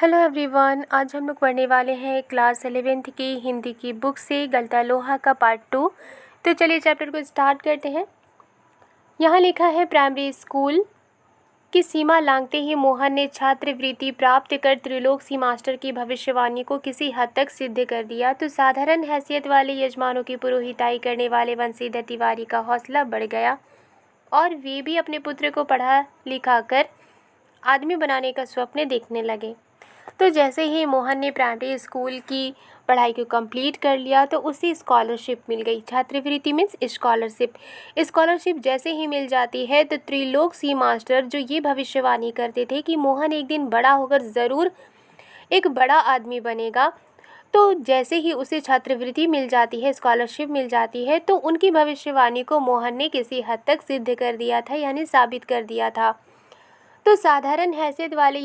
Hello everyone, आज हम लोग पढ़ने वाले हैं क्लास 11th की हिंदी की बुक से गलता लोहा का पार्ट 2। तो चलिए चैप्टर को स्टार्ट करते हैं। यहाँ लिखा है, प्राइमरी स्कूल की सीमा लांघते ही मोहन ने छात्रवृत्ति प्राप्त कर त्रिलोकसी मास्टर की भविष्यवाणी को किसी हद तक सिद्ध कर दिया। तो साधारण हैसियत वाले यजमानों की पुरोहिताई करने वाले वंशीधर तिवारी का हौसला बढ़ गया और वे भी अपने पुत्र को पढ़ा लिखा कर आदमी बनाने का स्वप्न देखने लगे। तो जैसे ही मोहन ने प्राइमरी स्कूल की पढ़ाई को कंप्लीट कर लिया तो उसे स्कॉलरशिप मिल गई। छात्रवृत्ति मीन्स स्कॉलरशिप जैसे ही मिल जाती है तो त्रिलोकसी मास्टर जो ये भविष्यवाणी करते थे कि मोहन एक दिन बड़ा होकर ज़रूर एक बड़ा आदमी बनेगा, तो जैसे ही उसे छात्रवृत्ति मिल जाती है, स्कॉलरशिप मिल जाती है, तो उनकी भविष्यवाणी को मोहन ने किसी हद तक सिद्ध कर दिया था, यानी साबित कर दिया था। तो साधारण हैसियत वाले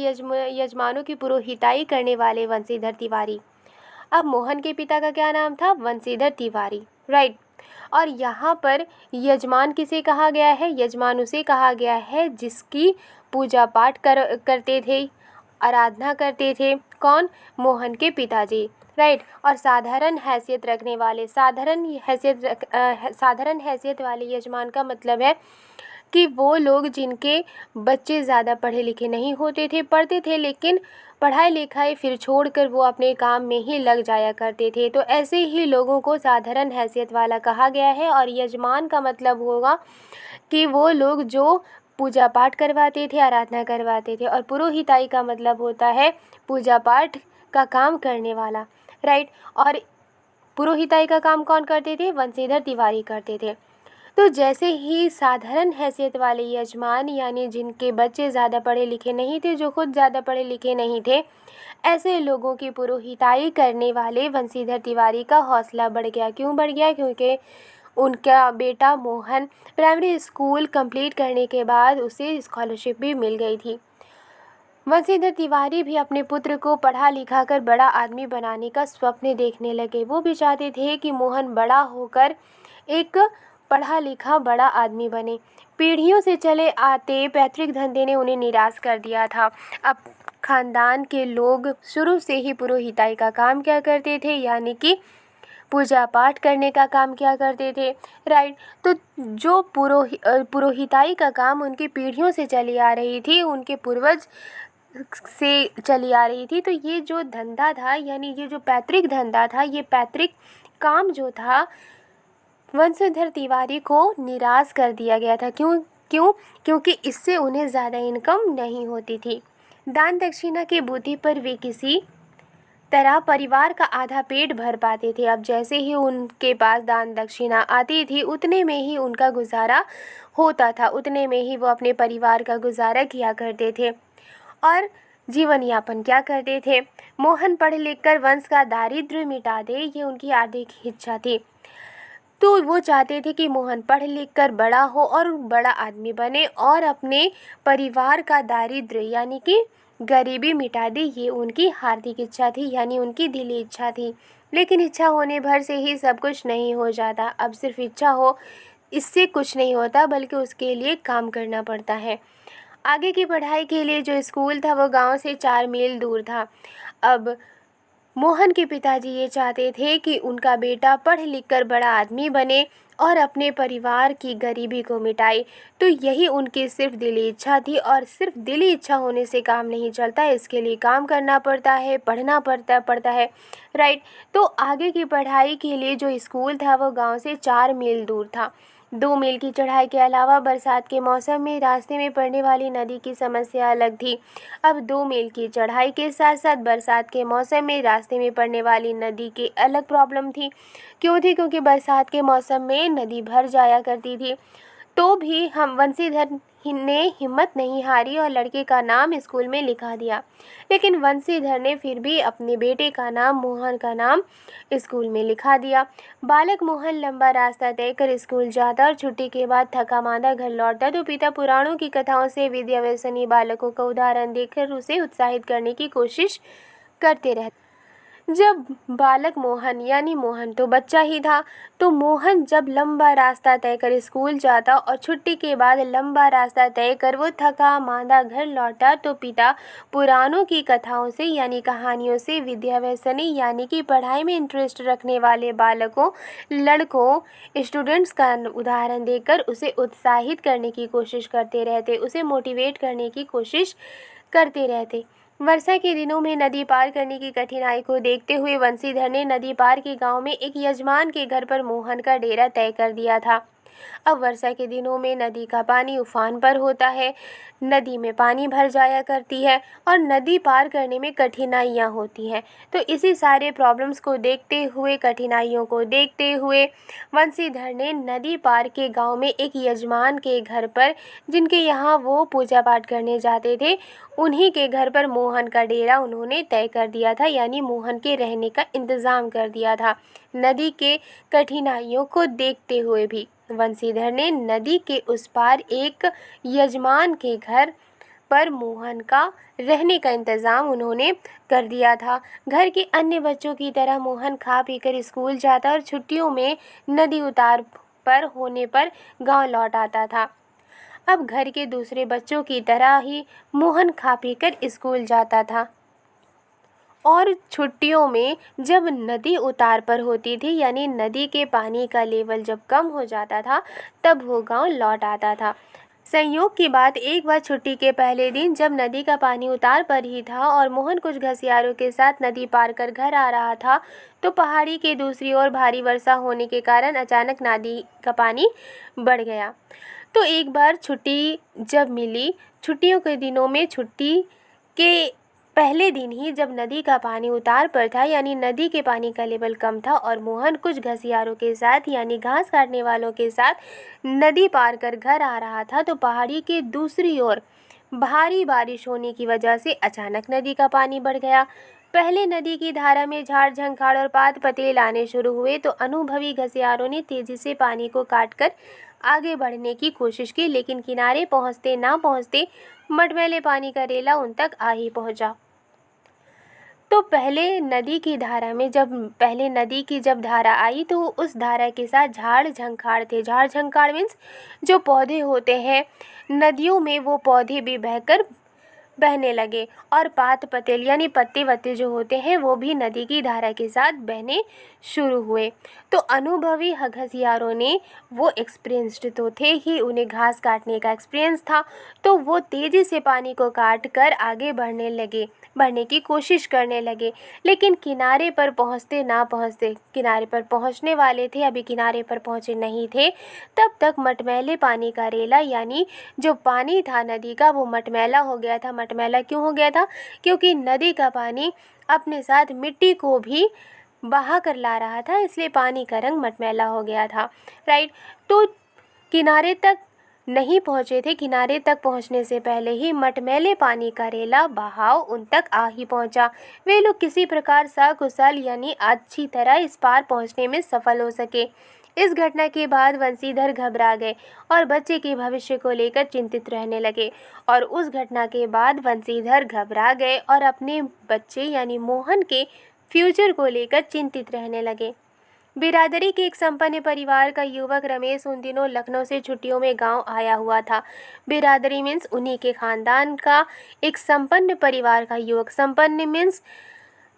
यजमानों की पुरोहिताई करने वाले वंशीधर तिवारी। अब मोहन के पिता का क्या नाम था? वंशीधर तिवारी, राइट। और यहाँ पर यजमान किसे कहा गया है? यजमान उसे कहा गया है जिसकी पूजा पाठ करते थे, आराधना करते थे। कौन? मोहन के पिताजी, राइट। और साधारण हैसियत रखने वाले, साधारण हैसियत वाले यजमान का मतलब है कि वो लोग जिनके बच्चे ज़्यादा पढ़े लिखे नहीं होते थे, पढ़ते थे लेकिन पढ़ाई लिखाई फिर छोड़कर वो अपने काम में ही लग जाया करते थे। तो ऐसे ही लोगों को साधारण हैसियत वाला कहा गया है। और यजमान का मतलब होगा कि वो लोग जो पूजा पाठ करवाते थे, आराधना करवाते थे। और पुरोहिताई का मतलब होता है पूजा पाठ का काम करने वाला, राइट। और पुरोहिताई का काम कौन करते थे? वंशीधर तिवारी करते थे। तो जैसे ही साधारण हैसियत वाले यजमान, यानी जिनके बच्चे ज़्यादा पढ़े लिखे नहीं थे, जो खुद ज़्यादा पढ़े लिखे नहीं थे, ऐसे लोगों की पुरोहिताई करने वाले वंशीधर तिवारी का हौसला बढ़ गया। क्यों बढ़ गया? क्योंकि उनका बेटा मोहन प्राइमरी स्कूल कंप्लीट करने के बाद उसे स्कॉलरशिप भी मिल गई थी। वंशीधर तिवारी भी अपने पुत्र को पढ़ा लिखा कर बड़ा आदमी बनाने का स्वप्न देखने लगे। वो भी चाहते थे कि मोहन बड़ा होकर एक पढ़ा लिखा बड़ा आदमी बने। पीढ़ियों से चले आते पैतृक धंधे ने उन्हें निराश कर दिया था। अब खानदान के लोग शुरू से ही पुरोहिताई का काम क्या करते थे, यानी कि पूजा पाठ करने का काम क्या करते थे, राइट। तो जो पुरोहिताई का काम उनकी पीढ़ियों से चली आ रही थी, उनके पूर्वज से चली आ रही थी, तो ये जो धंधा था, यानी ये जो पैतृक धंधा था, ये पैतृक काम जो था, वंशीधर तिवारी को निराश कर दिया गया था। क्योंकि इससे उन्हें ज़्यादा इनकम नहीं होती थी। दान दक्षिणा की बुद्धि पर वे किसी तरह परिवार का आधा पेट भर पाते थे। अब जैसे ही उनके पास दान दक्षिणा आती थी, उतने में ही उनका गुजारा होता था, उतने में ही वो अपने परिवार का गुजारा किया करते थे और जीवन यापन क्या करते थे। मोहन पढ़ लिख कर वंश का दारिद्र्य मिटा दे, ये उनकी हार्दिक इच्छा थी। तो वो चाहते थे कि मोहन पढ़ लिख कर बड़ा हो और बड़ा आदमी बने और अपने परिवार का दारिद्र्य यानी कि गरीबी मिटा दे, ये उनकी हार्दिक इच्छा थी, यानी उनकी दिली इच्छा थी। लेकिन इच्छा होने भर से ही सब कुछ नहीं हो जाता। अब सिर्फ इच्छा हो, इससे कुछ नहीं होता, बल्कि उसके लिए काम करना पड़ता है। आगे की पढ़ाई के लिए जो स्कूल था वो गांव से 4 मील दूर था। अब मोहन के पिताजी ये चाहते थे कि उनका बेटा पढ़ लिख कर बड़ा आदमी बने और अपने परिवार की गरीबी को मिटाए। तो यही उनकी सिर्फ दिली इच्छा थी। और सिर्फ दिली इच्छा होने से काम नहीं चलता, इसके लिए काम करना पड़ता है, पढ़ना पड़ता है, राइट। तो आगे की पढ़ाई के लिए जो स्कूल था वो गांव से 4 मील दूर था। 2 मील की चढ़ाई के अलावा बरसात के मौसम में रास्ते में पड़ने वाली नदी की समस्या अलग थी। अब 2 मील की चढ़ाई के साथ साथ बरसात के मौसम में रास्ते में पड़ने वाली नदी की अलग प्रॉब्लम थी। क्यों थी? क्योंकि बरसात के मौसम में नदी भर जाया करती थी। तो भी हम वंशीधर ने हिम्मत नहीं हारी और लड़के का नाम स्कूल में लिखा दिया। लेकिन वंशीधर ने फिर भी अपने बेटे का नाम, मोहन का नाम स्कूल में लिखा दिया। बालक मोहन लंबा रास्ता तय कर स्कूल जाता और छुट्टी के बाद थका मांदा घर लौटता तो पिता पुराणों की कथाओं से विद्या व्यसनी बालकों का उदाहरण देकर उसे उत्साहित करने की कोशिश करते रहते। जब बालक मोहन यानी मोहन तो बच्चा ही था, तो मोहन जब लंबा रास्ता तय कर स्कूल जाता और छुट्टी के बाद लंबा रास्ता तय कर वो थका मांदा घर लौटा, तो पिता पुराणों की कथाओं से यानी कहानियों से विद्या व्यसनी यानी कि पढ़ाई में इंटरेस्ट रखने वाले बालकों, लड़कों, स्टूडेंट्स का उदाहरण देकर उसे उत्साहित करने की कोशिश करते रहते, उसे मोटिवेट करने की कोशिश करते रहते। वर्षा के दिनों में नदी पार करने की कठिनाई को देखते हुए बंशीधर ने नदी पार के गांव में एक यजमान के घर पर मोहन का डेरा तय कर दिया था। अब वर्षा के दिनों में नदी का पानी उफान पर होता है, नदी में पानी भर जाया करती है और नदी पार करने में कठिनाइयाँ होती हैं। तो इसी सारे प्रॉब्लम्स को देखते हुए, कठिनाइयों को देखते हुए बंशीधर ने नदी पार के गांव में एक यजमान के घर पर, जिनके यहाँ वो पूजा पाठ करने जाते थे, उन्हीं के घर पर मोहन का डेरा उन्होंने तय कर दिया था, यानी मोहन के रहने का इंतज़ाम कर दिया था। नदी के कठिनाइयों को देखते हुए भी बंशीधर ने नदी के उस पार एक यजमान के घर पर मोहन का रहने का इंतज़ाम उन्होंने कर दिया था। घर के अन्य बच्चों की तरह मोहन खा पीकर स्कूल जाता और छुट्टियों में नदी उतार पर होने पर गांव लौट आता था। अब घर के दूसरे बच्चों की तरह ही मोहन खा पीकर स्कूल जाता था और छुट्टियों में जब नदी उतार पर होती थी, यानी नदी के पानी का लेवल जब कम हो जाता था, तब वो गांव लौट आता था। संयोग की बात, एक बार छुट्टी के पहले दिन जब नदी का पानी उतार पर ही था और मोहन कुछ घसियारों के साथ नदी पार कर घर आ रहा था, तो पहाड़ी के दूसरी ओर भारी वर्षा होने के कारण अचानक नदी का पानी बढ़ गया। तो एक बार छुट्टी जब मिली, छुट्टियों के दिनों में छुट्टी के पहले दिन ही जब नदी का पानी उतार पर था, यानी नदी के पानी का लेवल कम था और मोहन कुछ घसियारों के साथ यानी घास काटने वालों के साथ नदी पार कर घर आ रहा था, तो पहाड़ी के दूसरी ओर भारी बारिश होने की वजह से अचानक नदी का पानी बढ़ गया। पहले नदी की धारा में झाड़ झंखाड़ और पात पतेल आने शुरू हुए, तो अनुभवी घसियारों ने तेजी से पानी को काटकर आगे बढ़ने की कोशिश की, लेकिन किनारे पहुंचते ना पहुंचते मटमैले पानी का रेला उन तक आ ही पहुंचा। तो पहले नदी की जब धारा आई, तो उस धारा के साथ झाड़ झंखाड़ थे। झाड़ झंखाड़ मीन्स जो पौधे होते हैं नदियों में, वो पौधे भी बहने लगे और पात पतेल यानी पत्ते वत्ते जो होते हैं वो भी नदी की धारा के साथ बहने शुरू हुए। तो अनुभवी घसियारों ने, वो एक्सपीरियंस्ड तो थे ही, उन्हें घास काटने का एक्सपीरियंस था, तो वो तेज़ी से पानी को काट कर आगे बढ़ने की कोशिश करने लगे। लेकिन किनारे पर पहुंचने वाले थे, अभी किनारे पर पहुंचे नहीं थे, तब तक मटमैले पानी का रेला यानी जो पानी था नदी का, वो मटमैला हो गया था। मटमैला क्यों हो गया था? क्योंकि नदी का पानी अपने साथ मिट्टी को भी बहा कर ला रहा था, इसलिए पानी का रंग मटमैला हो गया था। राइट। तो किनारे तक नहीं पहुँचे थे, किनारे तक पहुँचने से पहले ही मटमैले पानी का रेला बहाव उन तक आ ही पहुँचा। वे लोग किसी प्रकार सकुशल यानी अच्छी तरह इस पार पहुँचने में सफल हो सके। इस घटना के बाद बंशीधर घबरा गए और बच्चे के भविष्य को लेकर चिंतित रहने लगे। और उस घटना के बाद बंशीधर घबरा गए और अपने बच्चे यानी मोहन के फ्यूचर को लेकर चिंतित रहने लगे। बिरादरी के एक संपन्न परिवार का युवक रमेश उन दिनों लखनऊ से छुट्टियों में गांव आया हुआ था। बिरादरी मीन्स उन्हीं के खानदान का एक संपन्न परिवार का युवक। संपन्न मीन्स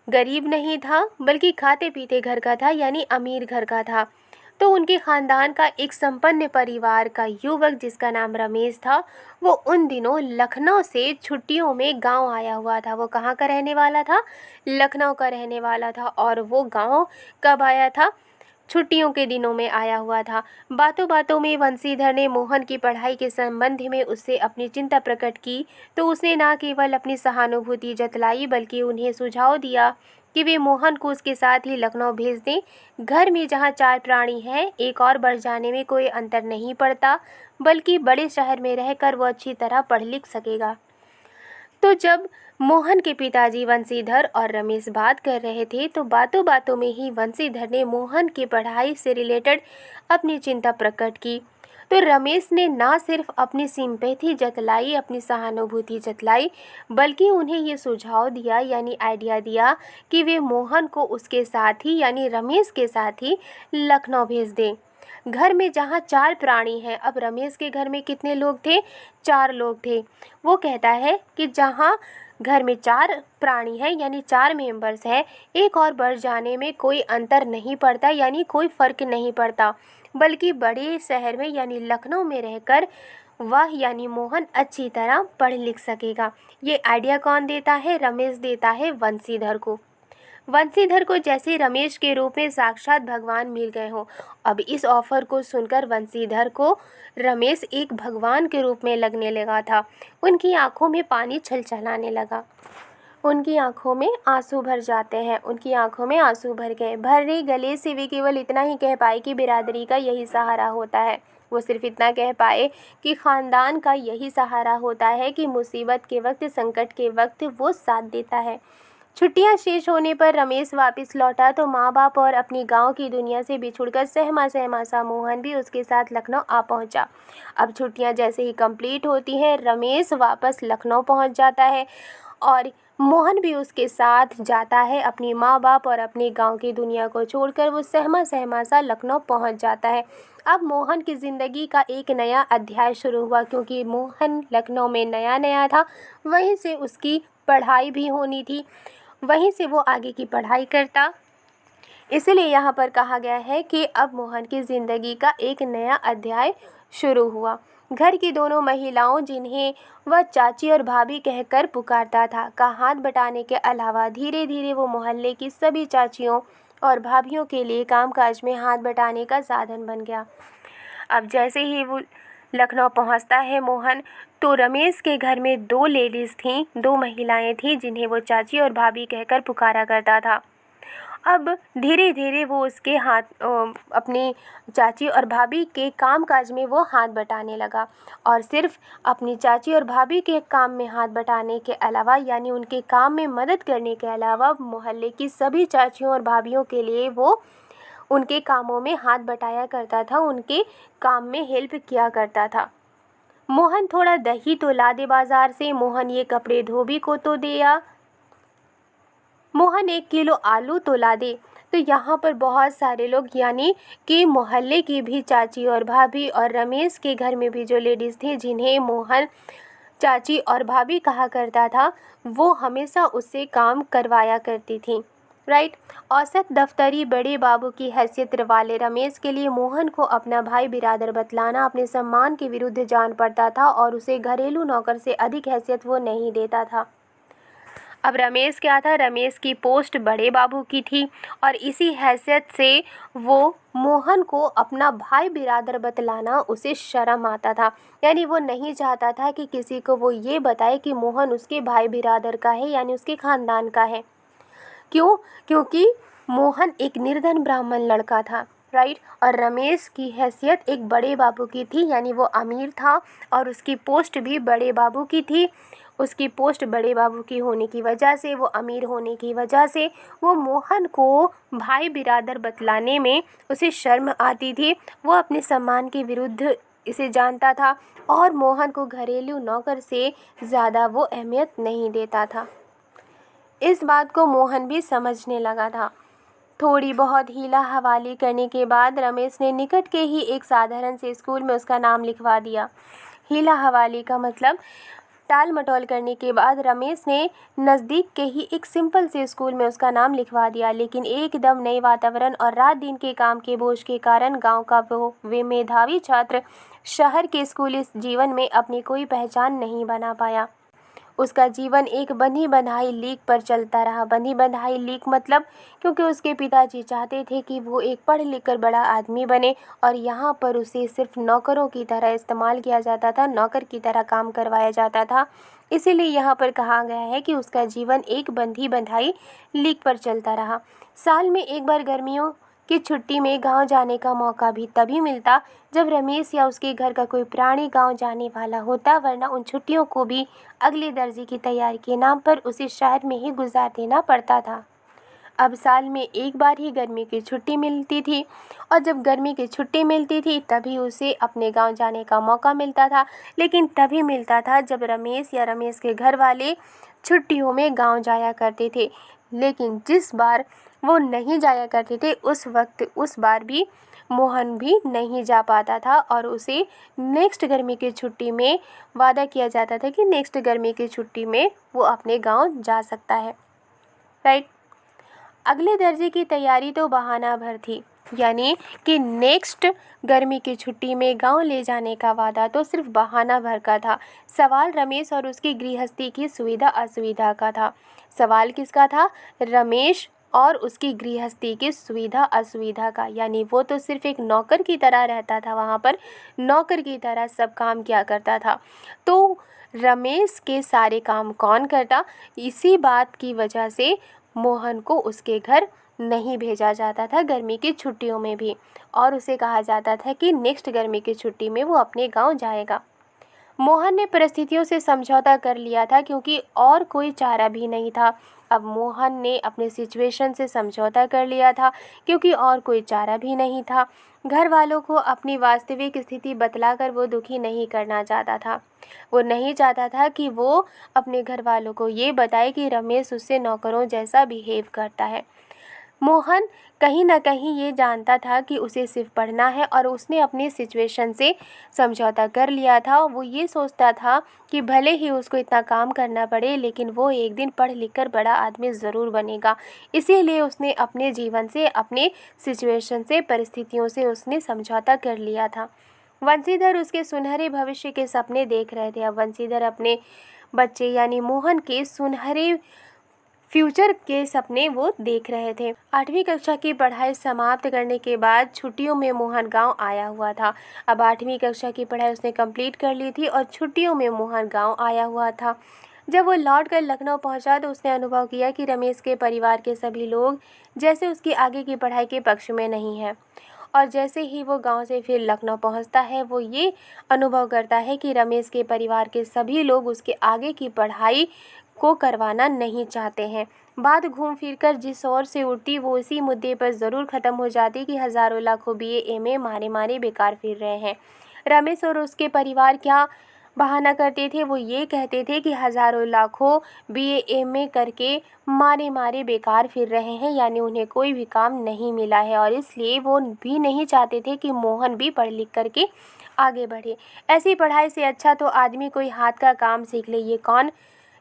गरीब नहीं था, बल्कि खाते पीते घर का था, यानी अमीर घर का था। तो उनके खानदान का एक संपन्न परिवार का युवक जिसका नाम रमेश था, वो उन दिनों लखनऊ से छुट्टियों में गांव आया हुआ था। वो कहाँ का रहने वाला था? लखनऊ का रहने वाला था। और वो गांव कब आया था? छुट्टियों के दिनों में आया हुआ था। बातों बातों में बंशीधर ने मोहन की पढ़ाई के संबंध में उससे अपनी चिंता प्रकट की, तो उसने न केवल अपनी सहानुभूति जतलाई, बल्कि उन्हें सुझाव दिया कि वे मोहन को उसके साथ ही लखनऊ भेज दें। घर में जहाँ 4 प्राणी हैं, एक और बढ़ जाने में कोई अंतर नहीं पड़ता, बल्कि बड़े शहर में रहकर वो अच्छी तरह पढ़ लिख सकेगा। तो जब मोहन के पिताजी बंशीधर और रमेश बात कर रहे थे, तो बातों बातों में ही बंशीधर ने मोहन की पढ़ाई से रिलेटेड अपनी चिंता प्रकट की। तो रमेश ने ना सिर्फ अपनी सिंपैथी जतलाई, अपनी सहानुभूति जतलाई, बल्कि उन्हें ये सुझाव दिया यानी आइडिया दिया कि वे मोहन को उसके साथ ही यानी रमेश के साथ ही लखनऊ भेज दें। घर में जहाँ 4 प्राणी हैं, अब रमेश के घर में कितने लोग थे? 4 लोग थे। वो कहता है कि जहाँ घर में 4 प्राणी हैं यानी 4 मेंबर्स हैं, एक और बढ़ जाने में कोई अंतर नहीं पड़ता यानी कोई फ़र्क नहीं पड़ता, बल्कि बड़े शहर में यानी लखनऊ में रहकर वह यानी मोहन अच्छी तरह पढ़ लिख सकेगा। ये आइडिया कौन देता है? रमेश देता है वंशीधर को। वंशीधर को जैसे रमेश के रूप में साक्षात भगवान मिल गए हों। अब इस ऑफ़र को सुनकर वंशीधर को रमेश एक भगवान के रूप में लगने लगा था। उनकी आंखों में पानी छलछलाने लगा, उनकी आंखों में आंसू भर जाते हैं, उनकी आंखों में आंसू भर गए। भरे गले से वे केवल इतना ही कह पाए कि बिरादरी का यही सहारा होता है। वो सिर्फ इतना कह पाए कि ख़ानदान का यही सहारा होता है कि मुसीबत के वक्त, संकट के वक्त वो साथ देता है। छुट्टियां शेष होने पर रमेश वापस लौटा तो माँ बाप और अपनी गांव की दुनिया से बिछुड़कर सहमा सहमा सा मोहन भी उसके साथ लखनऊ आ पहुंचा। अब छुट्टियां जैसे ही कंप्लीट होती हैं, रमेश वापस लखनऊ पहुंच जाता है और मोहन भी उसके साथ जाता है। अपनी माँ बाप और अपने गांव की दुनिया को छोड़कर वो सहमा सहमा सा लखनऊ पहुंच जाता है। अब मोहन की ज़िंदगी का एक नया अध्याय शुरू हुआ, क्योंकि मोहन लखनऊ में नया नया था, वहीं से उसकी पढ़ाई भी होनी थी, वहीं से वो आगे की पढ़ाई करता। इसलिए यहाँ पर कहा गया है कि अब मोहन की ज़िंदगी का एक नया अध्याय शुरू हुआ। घर की दोनों महिलाओं, जिन्हें वह चाची और भाभी कहकर पुकारता था, का हाथ बटाने के अलावा धीरे धीरे वो मोहल्ले की सभी चाचियों और भाभियों के लिए कामकाज में हाथ बटाने का साधन बन गया। अब जैसे ही वो लखनऊ पहुंचता है मोहन, तो रमेश के घर में 2 लेडीज़ थीं, 2 महिलाएं थीं, जिन्हें वो चाची और भाभी कहकर पुकारा करता था। अब धीरे धीरे वो उसके हाथ अपनी चाची और भाभी के काम काज में वो हाथ बटाने लगा, और सिर्फ अपनी चाची और भाभी के काम में हाथ बटाने के अलावा यानी उनके काम में मदद करने के अलावा मोहल्ले की सभी चाचियों और भाभियों के लिए वो उनके कामों में हाथ बटाया करता था, उनके काम में हेल्प किया करता था। मोहन थोड़ा दही तो ला दे बाज़ार से, मोहन ये कपड़े धोबी को तो दे आ, मोहन 1 किलो आलू तो ला दे। तो यहाँ पर बहुत सारे लोग यानी कि मोहल्ले की भी चाची और भाभी और रमेश के घर में भी जो लेडीज़ थी, जिन्हें मोहन चाची और भाभी कहा करता था, वो हमेशा उससे काम करवाया करती थी। राइट। औसत दफ्तरी बड़े बाबू की हैसियत वाले रमेश के लिए मोहन को अपना भाई बिरादर बतलाना अपने सम्मान के विरुद्ध जान पड़ता था, और उसे घरेलू नौकर से अधिक हैसियत वो नहीं देता था। अब रमेश क्या था? रमेश की पोस्ट बड़े बाबू की थी, और इसी हैसियत से वो मोहन को अपना भाई बिरादर बतलाना उसे शर्म आता था। यानी वो नहीं चाहता था कि किसी को वो ये बताए कि मोहन उसके भाई बिरादर का है यानी उसके ख़ानदान का है। क्यों? क्योंकि मोहन एक निर्धन ब्राह्मण लड़का था। राइट। और रमेश की हैसियत एक बड़े बाबू की थी, यानी वो अमीर था, और उसकी पोस्ट भी बड़े बाबू की थी। उसकी पोस्ट बड़े बाबू की होने की वजह से, वो अमीर होने की वजह से, वो मोहन को भाई बिरादर बतलाने में उसे शर्म आती थी। वो अपने सम्मान के विरुद्ध इसे जानता था, और मोहन को घरेलू नौकर से ज़्यादा वो अहमियत नहीं देता था। इस बात को मोहन भी समझने लगा था। थोड़ी बहुत हीला हवाली करने के बाद रमेश ने निकट के ही एक साधारण से स्कूल में उसका नाम लिखवा दिया। हीला हवाली का मतलब टाल मटोल करने के बाद रमेश ने नज़दीक के ही एक सिंपल से स्कूल में उसका नाम लिखवा दिया। लेकिन एकदम नए वातावरण और रात दिन के काम के बोझ के कारण गांव का वे मेधावी छात्र शहर के स्कूली जीवन में अपनी कोई पहचान नहीं बना पाया। उसका जीवन एक बंधी बंधाई लीक पर चलता रहा। बंधी बंधाई लीक मतलब क्योंकि उसके पिताजी चाहते थे कि वो एक पढ़ लिख कर बड़ा आदमी बने, और यहाँ पर उसे सिर्फ नौकरों की तरह इस्तेमाल किया जाता था, नौकर की तरह काम करवाया जाता था। इसीलिए यहाँ पर कहा गया है कि उसका जीवन एक बंधी बंधाई लीक पर चलता रहा। साल में एक बार गर्मियों की छुट्टी में गांव जाने का मौका भी तभी मिलता जब रमेश या उसके घर का कोई प्राणी गांव जाने वाला होता, वरना उन छुट्टियों को भी अगले दर्जे की तैयारी के नाम पर उसे शहर में ही गुजार देना पड़ता था। अब साल में एक बार ही गर्मी की छुट्टी मिलती थी और जब गर्मी की छुट्टी मिलती थी तभी उसे अपने गांव जाने का मौका मिलता था। लेकिन तभी मिलता था जब रमेश या रमेश के घर वाले छुट्टियों में गांव जाया करते थे। लेकिन जिस बार वो नहीं जाया करते थे उस बार भी मोहन भी नहीं जा पाता था और उसे नेक्स्ट गर्मी की छुट्टी में वादा किया जाता था कि नेक्स्ट गर्मी की छुट्टी में वो अपने गांव जा सकता है। राइट। अगले दर्जे की तैयारी तो बहाना भर थी, यानी कि नेक्स्ट गर्मी की छुट्टी में गांव ले जाने का वादा तो सिर्फ बहाना भर का था। सवाल रमेश और उसकी गृहस्थी की सुविधा असुविधा का था। सवाल किसका था? रमेश और उसकी गृहस्थी की सुविधा असुविधा का। यानी वो तो सिर्फ एक नौकर की तरह रहता था, वहाँ पर नौकर की तरह सब काम किया करता था। तो रमेश के सारे काम कौन करता? इसी बात की वजह से मोहन को उसके घर नहीं भेजा जाता था गर्मी की छुट्टियों में भी, और उसे कहा जाता था कि नेक्स्ट गर्मी की छुट्टी में वो अपने गांव जाएगा। मोहन ने परिस्थितियों से समझौता कर लिया था क्योंकि और कोई चारा भी नहीं था। अब मोहन ने अपने सिचुएशन से समझौता कर लिया था क्योंकि और कोई चारा भी नहीं था। घर वालों को अपनी वास्तविक स्थिति बतलाकर वो दुखी नहीं करना चाहता था। वो नहीं चाहता था कि वो अपने घर वालों को ये बताए कि रमेश उससे नौकरों जैसा बिहेव करता है। मोहन कहीं ना कहीं ये जानता था कि उसे सिर्फ पढ़ना है और उसने अपनी सिचुएशन से समझौता कर लिया था। वो ये सोचता था कि भले ही उसको इतना काम करना पड़े लेकिन वो एक दिन पढ़ लिख कर बड़ा आदमी ज़रूर बनेगा। इसीलिए उसने अपने जीवन से, अपने सिचुएशन से, परिस्थितियों से उसने समझौता कर लिया था। वंशीधर उसके सुनहरे भविष्य के सपने देख रहे थे। अब वंशीधर अपने बच्चे यानी मोहन के सुनहरे फ्यूचर के सपने वो देख रहे थे। 8वीं कक्षा की पढ़ाई समाप्त करने के बाद छुट्टियों में मोहन गांव आया हुआ था। अब 8वीं कक्षा की पढ़ाई उसने कंप्लीट कर ली थी और छुट्टियों में मोहन गांव आया हुआ था। जब वो लौटकर लखनऊ पहुंचा तो उसने अनुभव किया कि रमेश के परिवार के सभी लोग जैसे उसकी आगे की पढ़ाई के पक्ष में नहीं है। और जैसे ही वो गांव से फिर लखनऊ पहुंचता है वो ये अनुभव करता है कि रमेश के परिवार के सभी लोग उसके आगे की पढ़ाई को करवाना नहीं चाहते हैं। बात घूम फिर कर जिस ओर से उठती वो इसी मुद्दे पर ज़रूर ख़त्म हो जाती कि हज़ारों लाखों BA MA मारे मारे बेकार फिर रहे हैं। रमेश और उसके परिवार क्या बहाना करते थे? वो ये कहते थे कि हज़ारों लाखों BA MA करके मारे मारे बेकार फिर रहे हैं, यानी उन्हें कोई भी काम नहीं मिला है और इसलिए वो भी नहीं चाहते थे कि मोहन भी पढ़ लिख करके आगे बढ़े। ऐसी पढ़ाई से अच्छा तो आदमी कोई हाथ का काम सीख ले। ये कौन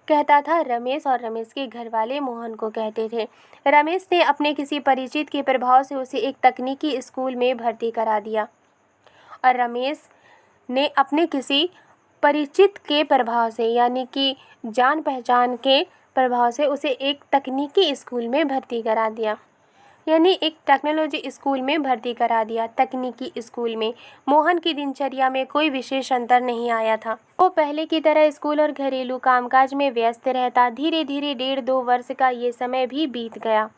कहता था? रमेश और रमेश के घर वाले मोहन को कहते थे। रमेश ने अपने किसी परिचित के प्रभाव से उसे एक तकनीकी स्कूल में भर्ती करा दिया और रमेश ने अपने किसी परिचित के प्रभाव से यानी कि जान पहचान के प्रभाव से उसे एक तकनीकी स्कूल में भर्ती करा दिया, यानी एक टेक्नोलॉजी स्कूल में भर्ती करा दिया। तकनीकी स्कूल में मोहन की दिनचर्या में कोई विशेष अंतर नहीं आया था। वो पहले की तरह स्कूल और घरेलू कामकाज में व्यस्त रहता। धीरे धीरे 1.5-2 वर्ष का ये समय भी बीत गया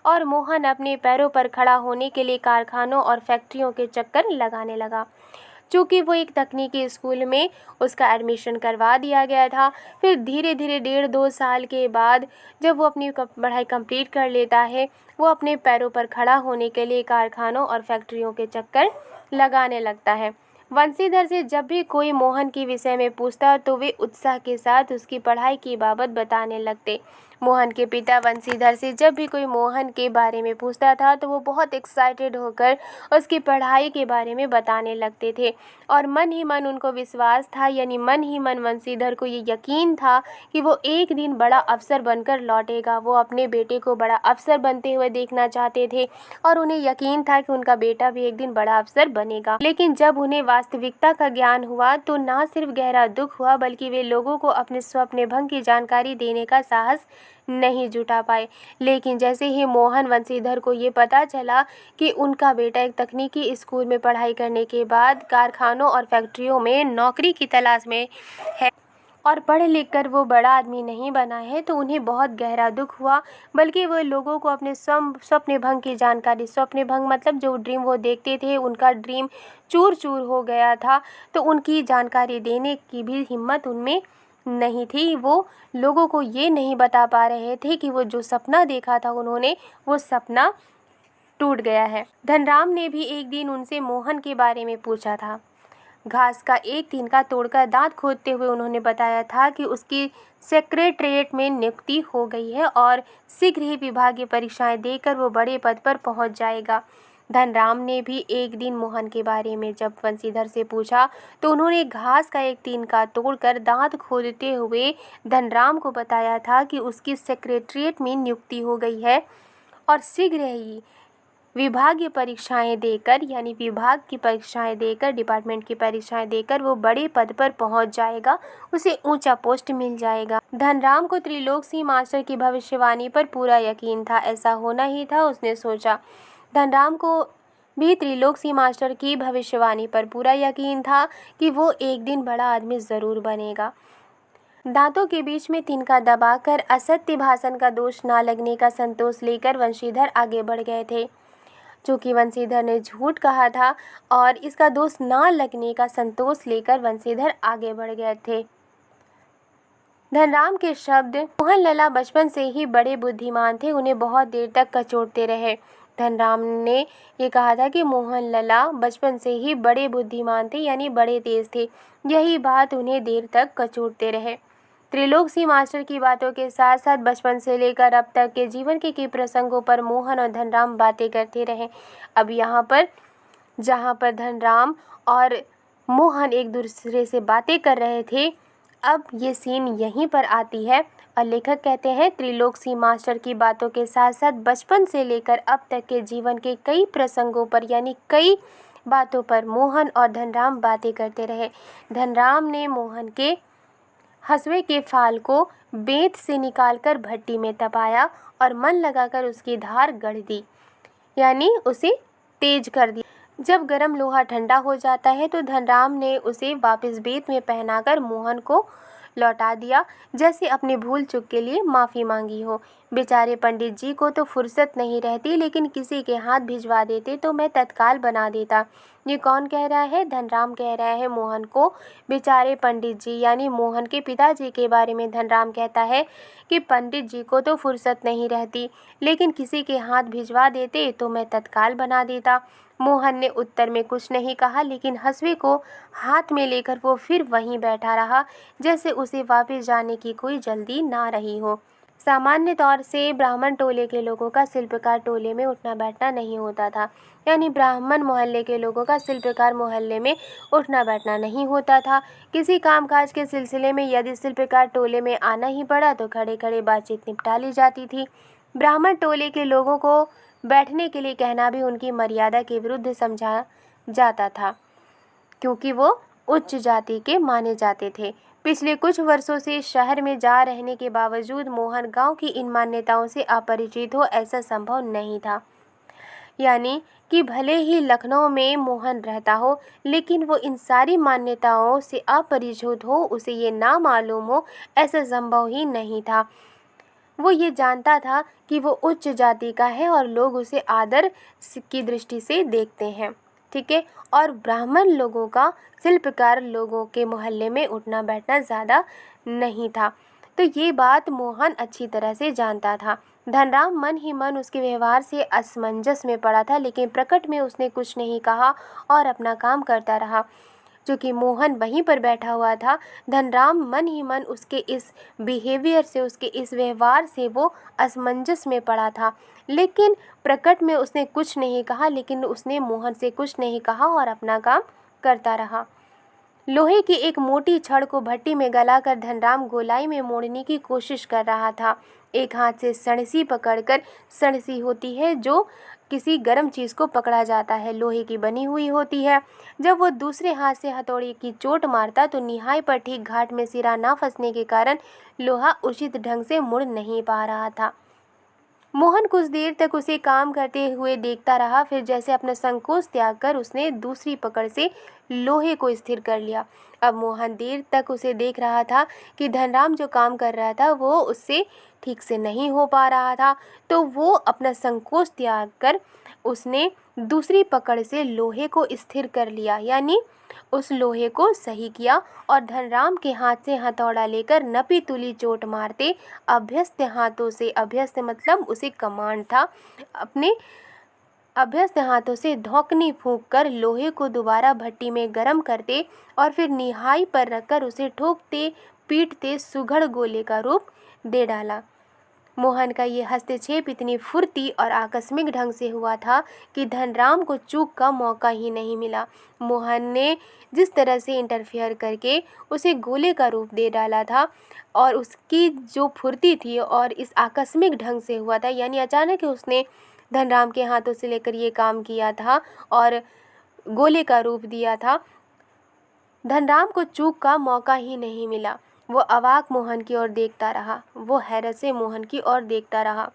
और मोहन अपने पैरों पर खड़ा होने के लिए कारखानों और फैक्ट्रियों के चक्कर लगाने लगा। चूँकि वो एक तकनीकी स्कूल में उसका एडमिशन करवा दिया गया था, फिर धीरे धीरे 1.5-2 साल के बाद जब वो अपनी पढ़ाई कंप्लीट कर लेता है, वो अपने पैरों पर खड़ा होने के लिए कारखानों और फैक्ट्रियों के चक्कर लगाने लगता है। वंशीधर से जब भी कोई मोहन के विषय में पूछता तो वे उत्साह के साथ उसकी पढ़ाई की बाबत बताने लगते। मोहन के पिता वंशीधर से जब भी कोई मोहन के बारे में पूछता था तो वो बहुत एक्साइटेड होकर उसकी पढ़ाई के बारे में बताने लगते थे और मन ही मन उनको विश्वास था, यानी मन ही मन वंशीधर को ये यकीन था कि वो एक दिन बड़ा अफसर बनकर लौटेगा। वो अपने बेटे को बड़ा अफसर बनते हुए देखना चाहते थे और उन्हें यकीन था कि उनका बेटा भी एक दिन बड़ा अफसर बनेगा। लेकिन जब उन्हें वास्तविकता का ज्ञान हुआ तो ना सिर्फ गहरा दुख हुआ बल्कि वे लोगों को अपने स्वप्न भंग की जानकारी देने का साहस नहीं जुटा पाए। लेकिन जैसे ही मोहन वंशीधर को ये पता चला कि उनका बेटा एक तकनीकी स्कूल में पढ़ाई करने के बाद कारखानों और फैक्ट्रियों में नौकरी की तलाश में है और पढ़ लिख कर वो बड़ा आदमी नहीं बना है, तो उन्हें बहुत गहरा दुख हुआ। बल्कि वो लोगों को अपने स्वप्न भंग की जानकारी, स्वप्न भंग मतलब जो ड्रीम वो देखते थे उनका ड्रीम चूर चूर हो गया था, तो उनकी जानकारी देने की भी हिम्मत उनमें नहीं थी। वो लोगों को ये नहीं बता पा रहे थे कि वो जो सपना देखा था उन्होंने, वो सपना टूट गया है। धनराम ने भी एक दिन उनसे मोहन के बारे में पूछा था। घास का एक तिनका तोड़कर दांत खोदते हुए उन्होंने बताया था कि उसकी सेक्रेटरीट में नियुक्ति हो गई है और शीघ्र ही विभागीय परीक्षाएं देकर वो बड़े पद पर पहुंच जाएगा। धनराम ने भी एक दिन मोहन के बारे में जब बंशीधर से पूछा तो उन्होंने घास का एक तिनका तोड़कर दांत खोदते हुए धनराम को बताया था कि उसकी सेक्रेटरीट में नियुक्ति हो गई है और शीघ्र ही विभागीय परीक्षाएं देकर, यानी विभाग की परीक्षाएं देकर, डिपार्टमेंट की परीक्षाएं देकर वो बड़े पद पर पहुंच जाएगा, उसे ऊंचा पोस्ट मिल जाएगा। धनराम को त्रिलोक सिंह मास्टर की भविष्यवाणी पर पूरा यकीन था। ऐसा होना ही था, उसने सोचा। धनराम को भी त्रिलोक सिंह मास्टर की भविष्यवाणी पर पूरा यकीन था कि वो एक दिन बड़ा आदमी ज़रूर बनेगा। दांतों के बीच में तिनका दबाकर असत्य भाषण का दोष ना लगने का संतोष लेकर वंशीधर आगे बढ़ गए थे। चूँकि वंशीधर ने झूठ कहा था और इसका दोष ना लगने का संतोष लेकर वंशीधर आगे बढ़ गए थे। धनराम के शब्द मोहन लला बचपन से ही बड़े बुद्धिमान थे, उन्हें बहुत देर तक कचोटते रहे। धनराम ने ये कहा था कि मोहन लला बचपन से ही बड़े बुद्धिमान थे, यानी बड़े तेज थे। यही बात उन्हें देर तक कचोटते रहे। त्रिलोक सिंह मास्टर की बातों के साथ साथ बचपन से लेकर अब तक के जीवन के कई प्रसंगों पर मोहन और धनराम बातें करते रहे। अब यहाँ पर जहाँ पर धनराम और मोहन एक दूसरे से बातें कर रहे थे, अब ये सीन यहीं पर आती है और लेखक कहते हैं त्रिलोक सिंह मास्टर की बातों के साथ साथ बचपन से लेकर अब तक के जीवन के कई प्रसंगों पर, यानी कई बातों पर मोहन और धनराम बातें करते रहे। धनराम ने मोहन के हसुए के फाल को बेंत से निकालकर भट्टी में तपाया और मन लगाकर उसकी धार गढ़ दी, यानी उसे तेज कर दिया। जब गर्म लोहा ठंडा हो जाता है तो धनराम ने उसे वापस बेंत में पहनाकर मोहन को लौटा दिया, जैसे अपनी भूल चूक के लिए माफ़ी मांगी हो। बेचारे पंडित जी को तो फुर्सत नहीं रहती, लेकिन किसी के हाथ भिजवा देते तो मैं तत्काल बना देता। ये कौन कह रहा है? धनराम कह रहा है मोहन को। बेचारे पंडित जी यानी मोहन के पिताजी के बारे में धनराम कहता है कि पंडित जी को तो फुर्सत नहीं रहती, लेकिन किसी के हाथ भिजवा देते तो मैं तत्काल बना देता। मोहन ने उत्तर में कुछ नहीं कहा, लेकिन हंसुए को हाथ में लेकर वो फिर वहीं बैठा रहा, जैसे उसे वापस जाने की कोई जल्दी ना रही हो। सामान्य तौर से ब्राह्मण टोले के लोगों का शिल्पकार टोले में उठना बैठना नहीं होता था, यानी ब्राह्मण मोहल्ले के लोगों का शिल्पकार मोहल्ले में उठना बैठना नहीं होता था। किसी कामकाज के सिलसिले में यदि शिल्पकार टोले में आना ही पड़ा तो खड़े खड़े बातचीत निपटा ली जाती थी। ब्राह्मण टोले के लोगों को बैठने के लिए कहना भी उनकी मर्यादा के विरुद्ध समझा जाता था, क्योंकि वो उच्च जाति के माने जाते थे। पिछले कुछ वर्षों से शहर में जा रहने के बावजूद मोहन गांव की इन मान्यताओं से अपरिचित हो, ऐसा संभव नहीं था। यानी कि भले ही लखनऊ में मोहन रहता हो, लेकिन वो इन सारी मान्यताओं से अपरिचित हो, उसे ये ना मालूम हो, ऐसा संभव ही नहीं था। वो ये जानता था कि वो उच्च जाति का है और लोग उसे आदर की दृष्टि से देखते हैं, ठीक है। और ब्राह्मण लोगों का शिल्पकार लोगों के मोहल्ले में उठना बैठना ज़्यादा नहीं था, तो ये बात मोहन अच्छी तरह से जानता था। धनराम मन ही मन उसके व्यवहार से असमंजस में पड़ा था, लेकिन प्रकट में उसने कुछ नहीं कहा और अपना काम करता रहा। चूँकि मोहन वहीं पर बैठा हुआ था, धनराम मन ही मन उसके इस बिहेवियर से, उसके इस व्यवहार से वो असमंजस में पड़ा था, लेकिन प्रकट में उसने कुछ नहीं कहा, लेकिन उसने मोहन से कुछ नहीं कहा और अपना काम करता रहा। लोहे की एक मोटी छड़ को भट्टी में गलाकर धनराम गोलाई में मोड़ने की कोशिश कर रहा था। एक हाथ से सणसी पकड़कर, सणसी होती है जो किसी गर्म चीज़ को पकड़ा जाता है, लोहे की बनी हुई होती है। जब वो दूसरे हाथ से हथौड़ी की चोट मारता तो निहाई पर ठीक घाट में सिरा ना फंसने के कारण लोहा उचित ढंग से मुड़ नहीं पा रहा था। मोहन कुछ देर तक उसे काम करते हुए देखता रहा, फिर जैसे अपना संकोच त्याग कर उसने दूसरी पकड़ से लोहे को स्थिर कर लिया। अब मोहन देर तक उसे देख रहा था कि धनराम जो काम कर रहा था वो उससे ठीक से नहीं हो पा रहा था, तो वो अपना संकोच त्याग कर उसने दूसरी पकड़ से लोहे को स्थिर कर लिया, यानी उस लोहे को सही किया और धनराम के हाथ से हथौड़ा लेकर नपी तुली चोट मारते अभ्यस्त हाथों से, अभ्यस्त मतलब उसे कमांड था, अपने अभ्यस्त हाथों से धौंकनी फूंक कर लोहे को दोबारा भट्टी में गर्म करते और फिर निहाई पर रखकर उसे ठोकते पीटते सुघड़ गोले का रूप दे डाला। मोहन का ये हस्तक्षेप इतनी फुर्ती और आकस्मिक ढंग से हुआ था कि धनराम को चूक का मौका ही नहीं मिला। मोहन ने जिस तरह से इंटरफेयर करके उसे गोले का रूप दे डाला था और उसकी जो फुर्ती थी और इस आकस्मिक ढंग से हुआ था, यानी अचानक ही उसने धनराम के हाथों से लेकर ये काम किया था और गोले का रूप दिया था। धनराम को चूक का मौका ही नहीं मिला। वो अवाक मोहन की ओर देखता रहा, वो हैरत से मोहन की ओर देखता रहा।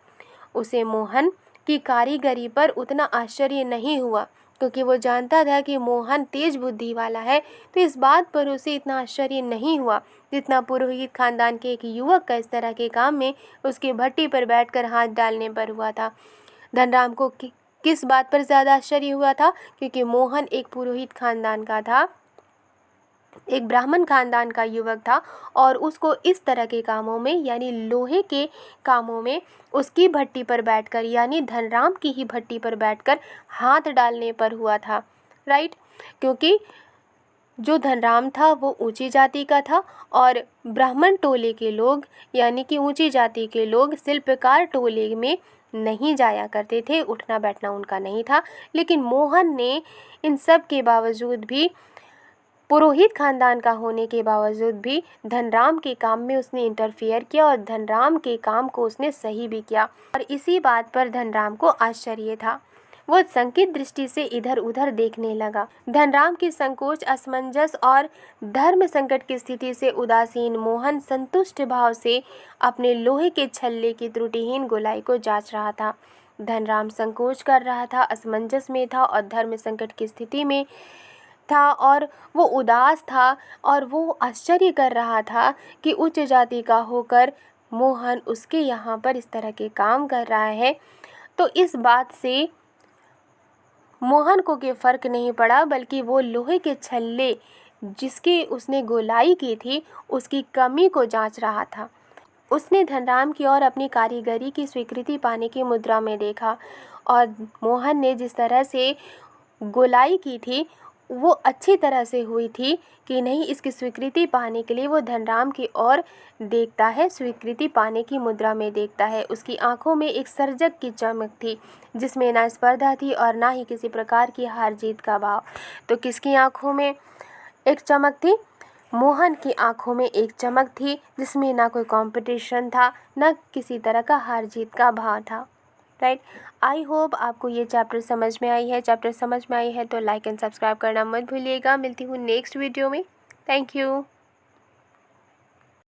उसे मोहन की कारीगरी पर उतना आश्चर्य नहीं हुआ, क्योंकि वो जानता था कि मोहन तेज बुद्धि वाला है, तो इस बात पर उसे इतना आश्चर्य नहीं हुआ जितना पुरोहित खानदान के एक युवक का इस तरह के काम में उसकी भट्टी पर बैठकर हाथ डालने पर हुआ था। धनराम को किस बात पर ज़्यादा आश्चर्य हुआ था? क्योंकि मोहन एक पुरोहित खानदान का था, एक ब्राह्मण खानदान का युवक था और उसको इस तरह के कामों में, यानी लोहे के कामों में उसकी भट्टी पर बैठकर, यानी धनराम की ही भट्टी पर बैठकर हाथ डालने पर हुआ था। राइट, क्योंकि जो धनराम था वो ऊंची जाति का था और ब्राह्मण टोले के लोग, यानी कि ऊंची जाति के लोग शिल्पकार टोले में नहीं जाया करते थे, उठना बैठना उनका नहीं था। लेकिन मोहन ने इन सब के बावजूद भी, पुरोहित खानदान का होने के बावजूद भी, धनराम के काम में उसने इंटरफेयर किया और धनराम के काम को उसने सही भी किया। और इसी बात पर धनराम को आश्चर्य था। वो संकित दृष्टि से इधर उधर देखने लगा। धनराम की संकोच, असमंजस और धर्म संकट की स्थिति से उदासीन मोहन संतुष्ट भाव से अपने लोहे के छल्ले की त्रुटिहीन गोलाई को जांच रहा था। धनराम संकोच कर रहा था, असमंजस में था और धर्म संकट की स्थिति में था और वो उदास था और वो आश्चर्य कर रहा था कि उच्च जाति का होकर मोहन उसके यहाँ पर इस तरह के काम कर रहा है। तो इस बात से मोहन को कोई फर्क नहीं पड़ा, बल्कि वो लोहे के छल्ले जिसकी उसने गोलाई की थी उसकी कमी को जांच रहा था। उसने धनराम की ओर अपनी कारीगरी की स्वीकृति पाने की मुद्रा में देखा और मोहन ने जिस तरह से गोलाई की थी वो अच्छी तरह से हुई थी कि नहीं, इसकी स्वीकृति पाने के लिए वो धनराम की ओर देखता है, स्वीकृति पाने की मुद्रा में देखता है। उसकी आंखों में एक सर्जक की चमक थी जिसमें ना स्पर्धा थी और ना ही किसी प्रकार की हार जीत का भाव। तो किसकी आंखों में एक चमक थी? मोहन की आंखों में एक चमक थी जिसमें ना कोई कंपटीशन था, ना किसी तरह का हार जीत का भाव था। राइट, आई होप आपको ये चैप्टर समझ में आई है। चैप्टर समझ में आई है तो लाइक एंड सब्सक्राइब करना मत भूलिएगा। मिलती हूँ नेक्स्ट वीडियो में। Thank you.